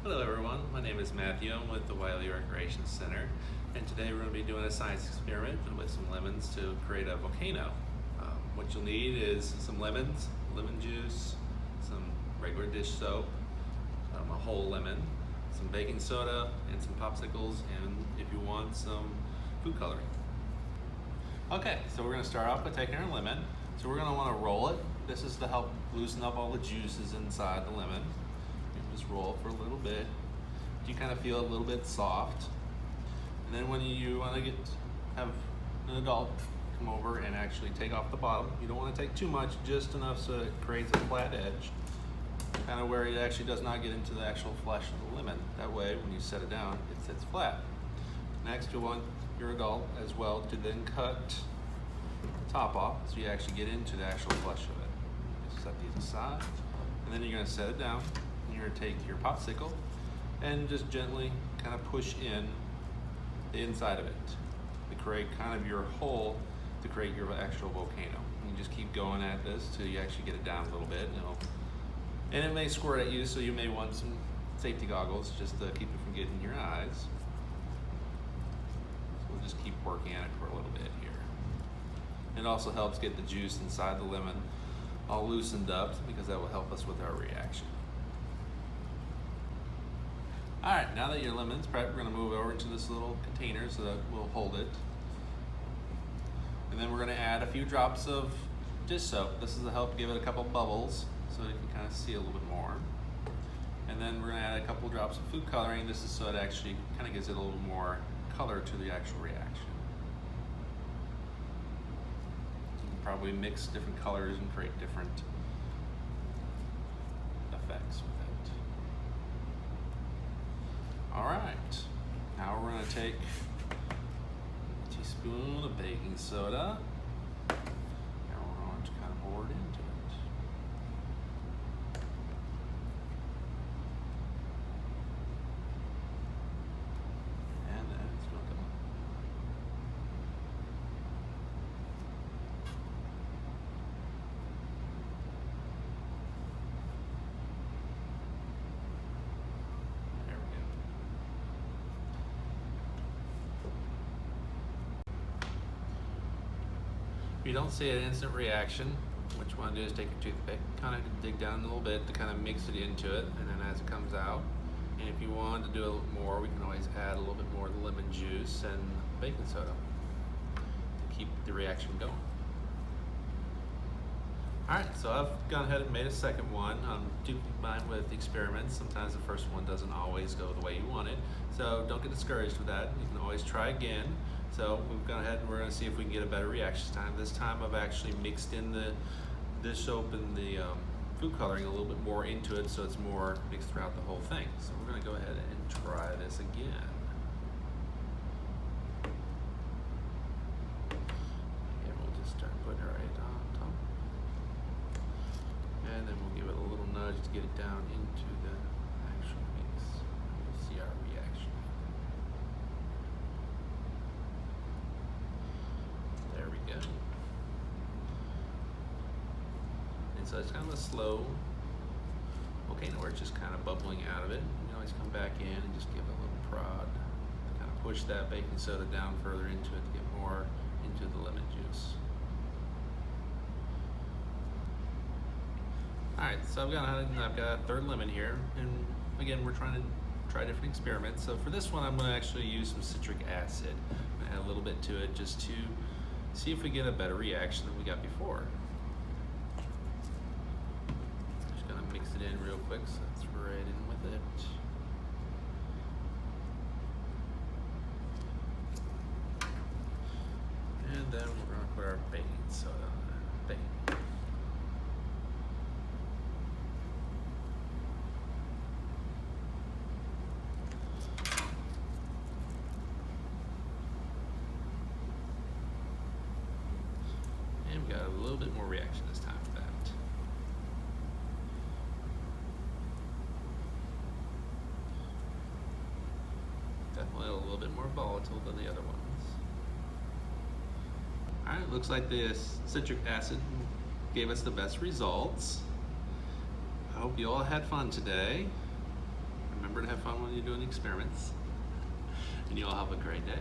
Hello everyone, my name is Matthew. I'm with the Wiley Recreation Center, and today we're going to be doing a science experiment with some lemons to create a volcano. What you'll need is some lemons, lemon juice, some regular dish soap, a whole lemon, some baking soda, and some popsicles, and if you want, some food coloring. Okay, so we're going to start off by taking our lemon. So we're going to want to roll it. This is to help loosen up all the juices inside the lemon. Just roll it for a little bit. You kind of feel it a little bit soft. And then when you want to have an adult come over and actually take off the bottom, you don't want to take too much, just enough so it creates a flat edge, kind of where it actually does not get into the actual flesh of the lemon. That way, when you set it down, it sits flat. Next, you'll want your adult as well to then cut the top off so you actually get into the actual flesh of it. Just set these aside, and then you're going to set it down. You're going to take your popsicle and just gently kind of push in the inside of it to create kind of your hole to create your actual volcano. And you just keep going at this till you actually get it down a little bit. And it may squirt at you, so you may want some safety goggles just to keep it from getting in your eyes. So we'll just keep working at it for a little bit here. It also helps get the juice inside the lemon all loosened up, because that will help us with our reaction. All right, now that your lemon's prepped, we're gonna move over into this little container so that we'll hold it. And then we're gonna add a few drops of dish soap. This is to help give it a couple bubbles so you can kind of see a little bit more. And then we're gonna add a couple drops of food coloring. This is so it actually kind of gives it a little more color to the actual reaction. You can probably mix different colors and create different effects with it. All right, now we're gonna take a teaspoon of baking soda, and we're going to kind of pour it into it. And then it's gonna go. If you don't see an instant reaction, what you want to do is take your toothpick, kind of dig down a little bit to kind of mix it into it, and then as it comes out, and if you want to do a little more, we can always add a little bit more lemon juice and baking soda to keep the reaction going. Alright, so I've gone ahead and made a second one. Do keep in mind with experiments, sometimes the first one doesn't always go the way you want it, so don't get discouraged with that. You can always try again. So we've gone ahead and we're going to see if we can get a better reaction time. This time I've actually mixed in the dish soap and the food coloring a little bit more into it, so it's more mixed throughout the whole thing. So we're going to go ahead and try this again. And we'll just start putting it right on top. And then we'll give it a little nudge to get it down into the actual mix. We'll see our reaction. There we go. And so it's kind of a slow volcano where it's just kind of bubbling out of it. You can always come back in and just give it a little prod to kind of push that baking soda down further into it to get more into the lemon juice. Alright, so I've got a third lemon here, and again we're trying to try different experiments. So for this one I'm going to actually use some citric acid. I'm going to add a little bit to it just to see if we get a better reaction than we got before. Just going to mix it in real quick so it's right in with it. And then we're going to put our baking soda on it. And we got a little bit more reaction this time with that. Definitely a little bit more volatile than the other ones. Alright, looks like this citric acid gave us the best results. I hope you all had fun today. Remember to have when you're doing experiments. And you all have a great day.